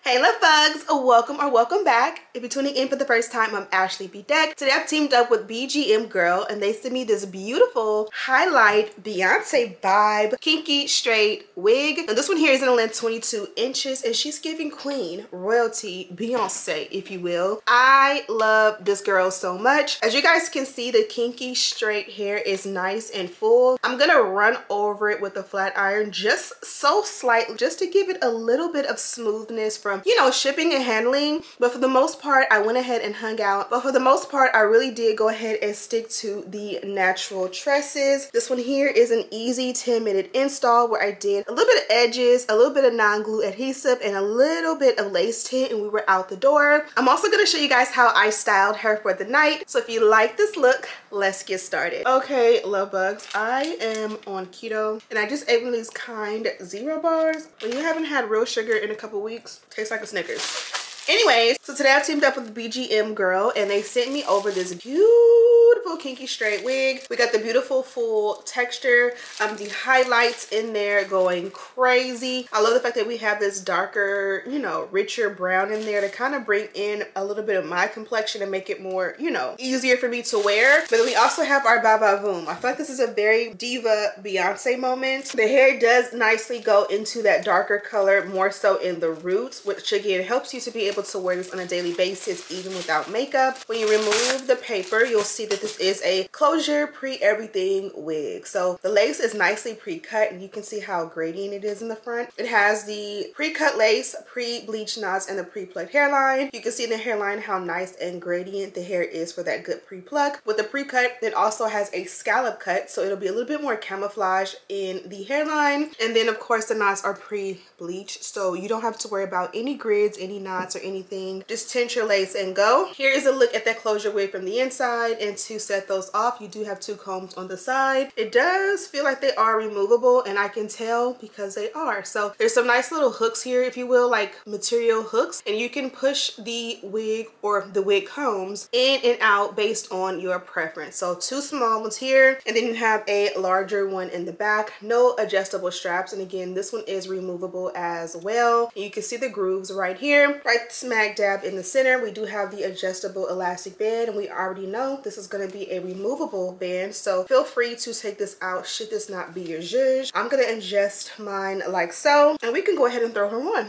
Hey love bugs, welcome or welcome back. If you're tuning in for the first time, I'm Ashley Bedeck. Today I've teamed up with BGMGIRL and they sent me this beautiful highlight Beyonce vibe kinky straight wig. And this one here is in a length 22 inches and she's giving queen royalty Beyonce, if you will. I love this girl so much. As you guys can see, the kinky straight hair is nice and full. I'm gonna run over it with a flat iron just so slightly, just to give it a little bit of smoothness from, you know, shipping and handling. But for the most part, I went ahead and hung out. But for the most part, I really did go ahead and stick to the natural tresses. This one here is an easy 10-minute install where I did a little bit of edges, a little bit of non-glue adhesive, and a little bit of lace tint, and we were out the door. I'm also going to show you guys how I styled her for the night. So if you like this look, let's get started. Okay, love bugs, I am on keto and I just ate one of these kind zero bars. When you haven't had real sugar in a couple weeks, tastes like a Snickers. Anyways, so today I teamed up with BGMGIRL and they sent me over this beautiful kinky straight wig. We got the beautiful full texture, the highlights in there going crazy. I love the fact that we have this darker, you know, richer brown in there to kind of bring in a little bit of my complexion and make it more, you know, easier for me to wear. But then we also have our Ba Boom. I feel like this is a very diva Beyonce moment. The hair does nicely go into that darker color, more so in the roots, which again helps you to be able to wear this on a daily basis even without makeup. When you remove the paper, you'll see that this is a closure pre-everything wig. So the lace is nicely pre-cut and you can see how gradient it is in the front. It has the pre-cut lace, pre-bleached knots, and the pre-plucked hairline. You can see in the hairline how nice and gradient the hair is for that good pre-pluck. With the pre-cut, it also has a scallop cut, so it'll be a little bit more camouflage in the hairline. And then of course the knots are pre-bleached, so you don't have to worry about any grids, any knots, or anything. Just tint your lace and go. Here is a look at that closure wig from the inside, and to set those off, you do have two combs on the side. It does feel like they are removable, and I can tell because they are. So there's some nice little hooks here, if you will, like material hooks, and you can push the wig or the wig combs in and out based on your preference. So two small ones here, and then you have a larger one in the back. No adjustable straps, and again, this one is removable as well. And you can see the grooves right here, right smack dab in the center. We do have the adjustable elastic band, and we already know this is going to be a removable band, so feel free to take this out should this not be your zhuzh. I'm going to adjust mine like so, and we can go ahead and throw her on.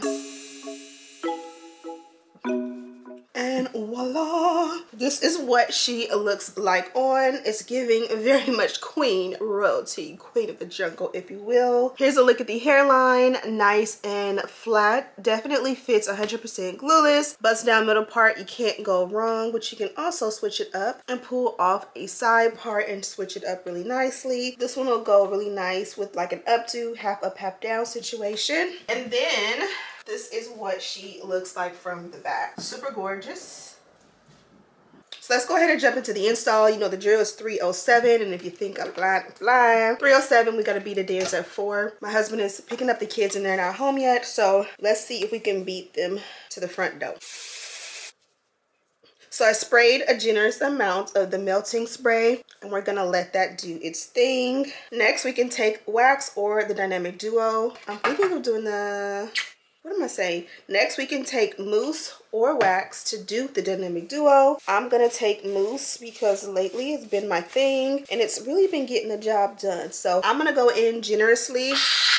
And voila, this is what she looks like on. It's giving very much queen royalty, queen of the jungle, if you will. Here's a look at the hairline, nice and flat, definitely fits 100% glueless. Bust down middle part, you can't go wrong, but you can also switch it up and pull off a side part and switch it up really nicely. This one will go really nice with like an updo, half up, half down situation. And then this is what she looks like from the back. Super gorgeous. So let's go ahead and jump into the install. You know the drill is 3:07, and if you think I'm flying, 3:07, we gotta be the dance at 4. My husband is picking up the kids and they're not home yet, so let's see if we can beat them to the front door. So I sprayed a generous amount of the melting spray, and we're gonna let that do its thing. Next, we can take wax or the dynamic duo. I'm thinking of doing the, what am I saying? Next, we can take mousse or wax to do the dynamic duo. I'm gonna take mousse because lately it's been my thing and it's really been getting the job done. So I'm gonna go in generously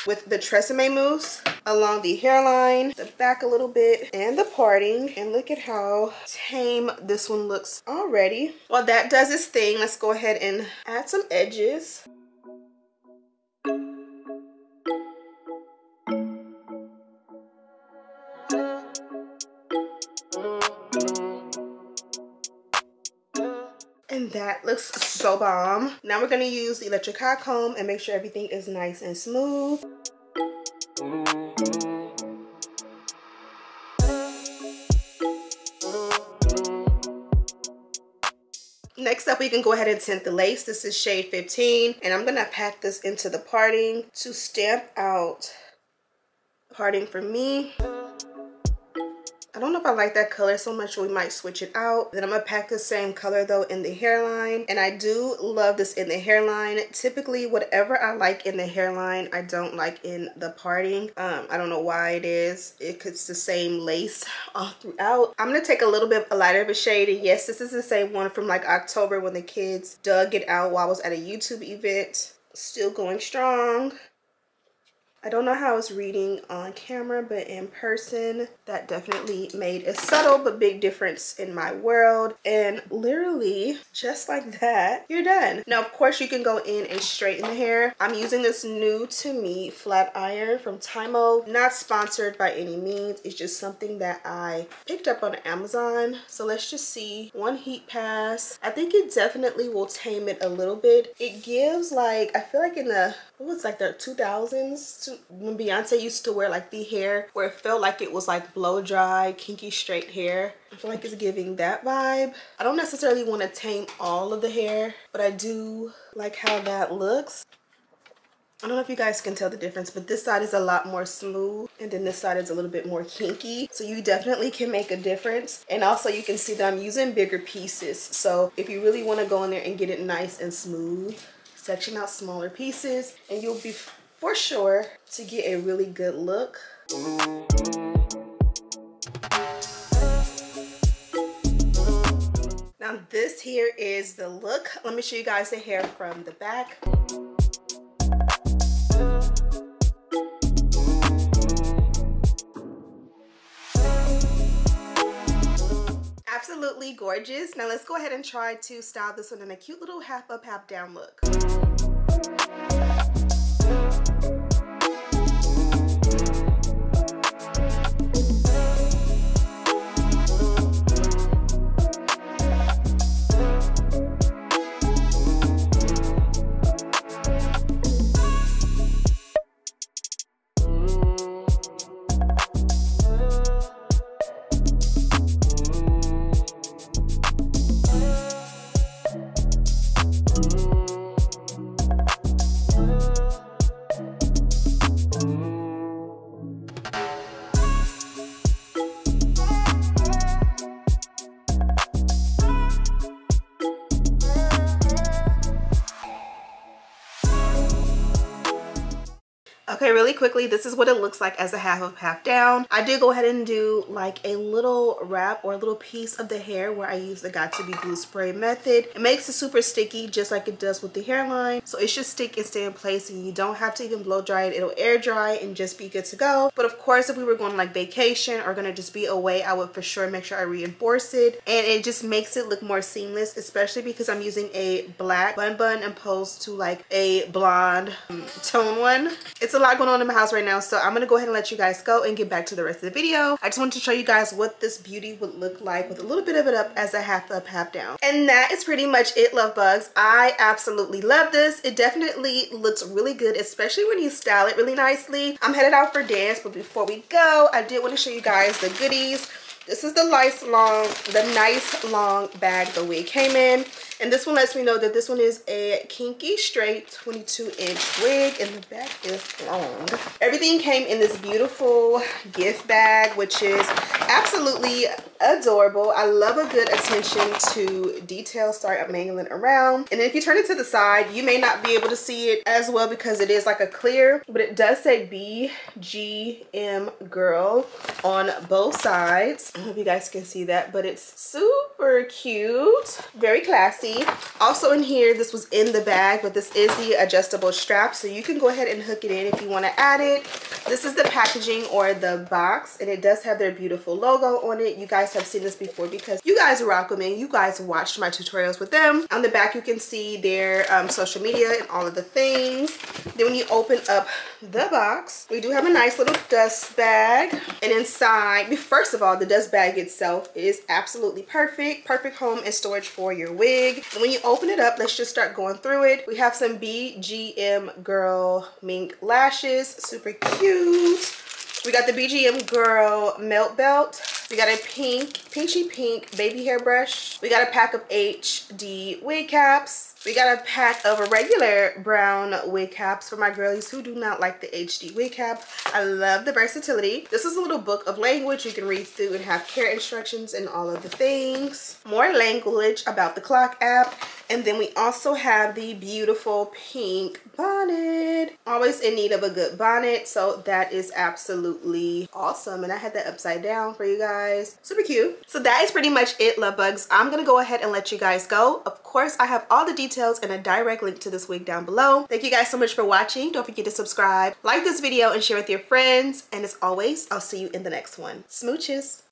with the Tresemme mousse along the hairline, the back a little bit, and the parting. And look at how tame this one looks already. While that does its thing, let's go ahead and add some edges. And that looks so bomb. Now we're gonna use the electric hot comb and make sure everything is nice and smooth. Next up, we can go ahead and tint the lace. This is shade 15, and I'm gonna pack this into the parting to stamp out parting for me. I don't know if I like that color so much, we might switch it out. Then I'm gonna pack the same color though in the hairline, and I do love this in the hairline. Typically whatever I like in the hairline I don't like in the parting. I don't know why it is. It's the same lace all throughout. I'm gonna take a little bit lighter of a shade, and yes, this is the same one from like October when the kids dug it out while I was at a YouTube event. Still going strong. I don't know how it's reading on camera, but in person, that definitely made a subtle but big difference in my world. And literally, just like that, you're done. Now, of course, you can go in and straighten the hair. I'm using this new to me flat iron from Tymo. Not sponsored by any means. It's just something that I picked up on Amazon. So let's just see. One heat pass. I think it definitely will tame it a little bit. It gives like, I feel like in the, what was like the 2000s, when Beyonce used to wear like the hair where it felt like it was like blow dry, kinky straight hair. I feel like it's giving that vibe. I don't necessarily want to tame all of the hair, but I do like how that looks. I don't know if you guys can tell the difference, but this side is a lot more smooth and then this side is a little bit more kinky. So you definitely can make a difference. And also you can see that I'm using bigger pieces. So if you really want to go in there and get it nice and smooth, section out smaller pieces and you'll be for sure to get a really good look. Now this here is the look. Let me show you guys the hair from the back. Absolutely gorgeous. Now let's go ahead and try to style this one in a cute little half up, half down look. Okay, really quickly, this is what it looks like as a half up, half down. I did go ahead and do like a little wrap or a little piece of the hair where I use the Got To Be glue spray method. It makes it super sticky just like it does with the hairline. So it should stick and stay in place and you don't have to even blow dry it. It'll air dry and just be good to go. But of course, if we were going on like vacation or gonna just be away, I would for sure make sure I reinforce it. And it just makes it look more seamless, especially because I'm using a black bun opposed to like a blonde tone one. It's a lot going on in my house right now, so I'm gonna go ahead and let you guys go and get back to the rest of the video. I just wanted to show you guys what this beauty would look like with a little bit of it up as a half up, half down. And that is pretty much it, love bugs. I absolutely love this. It definitely looks really good, especially when you style it really nicely. I'm headed out for dance, but before we go, I did want to show you guys the goodies. This is the nice long bag the wig came in. And this one lets me know that this one is a Kinky straight 22-inch wig and the back is long. Everything came in this beautiful gift bag, which is absolutely adorable. I love a good attention to detail. Sorry, I'm mangling around. And then if you turn it to the side, you may not be able to see it as well because it is like a clear, but it does say BGMGIRL on both sides. I hope you guys can see that, but it's super cute, very classy. Also in here, this was in the bag, but this is the adjustable strap, so you can go ahead and hook it in if you want to add it. This is the packaging or the box, and it does have their beautiful logo on it. You guys have seen this before because you guys rock with me. You guys watched my tutorials with them. On the back, you can see their social media and all of the things. Then when you open up the box, we do have a nice little dust bag, and inside, first of all, the dust bag itself is absolutely perfect home and storage for your wig. And when you open it up, let's just start going through it. We have some BGMGIRL mink lashes, super cute. We got the BGMGIRL melt belt. We got a pinchy pink baby hairbrush. We got a pack of HD wig caps. We got a pack of a regular brown wig caps for my girlies who do not like the HD wig cap. I love the versatility. This is a little book of language you can read through and have care instructions and all of the things. More language about the clock app. And then we also have the beautiful pink bonnet. Always in need of a good bonnet, so that is absolutely awesome. And I had that upside down for you guys. Super cute. So that is pretty much it, love bugs. I'm gonna go ahead and let you guys go. Of course, I have all the details and a direct link to this wig down below. Thank you guys so much for watching. Don't forget to subscribe, like this video, and share with your friends. And as always, I'll see you in the next one. Smooches.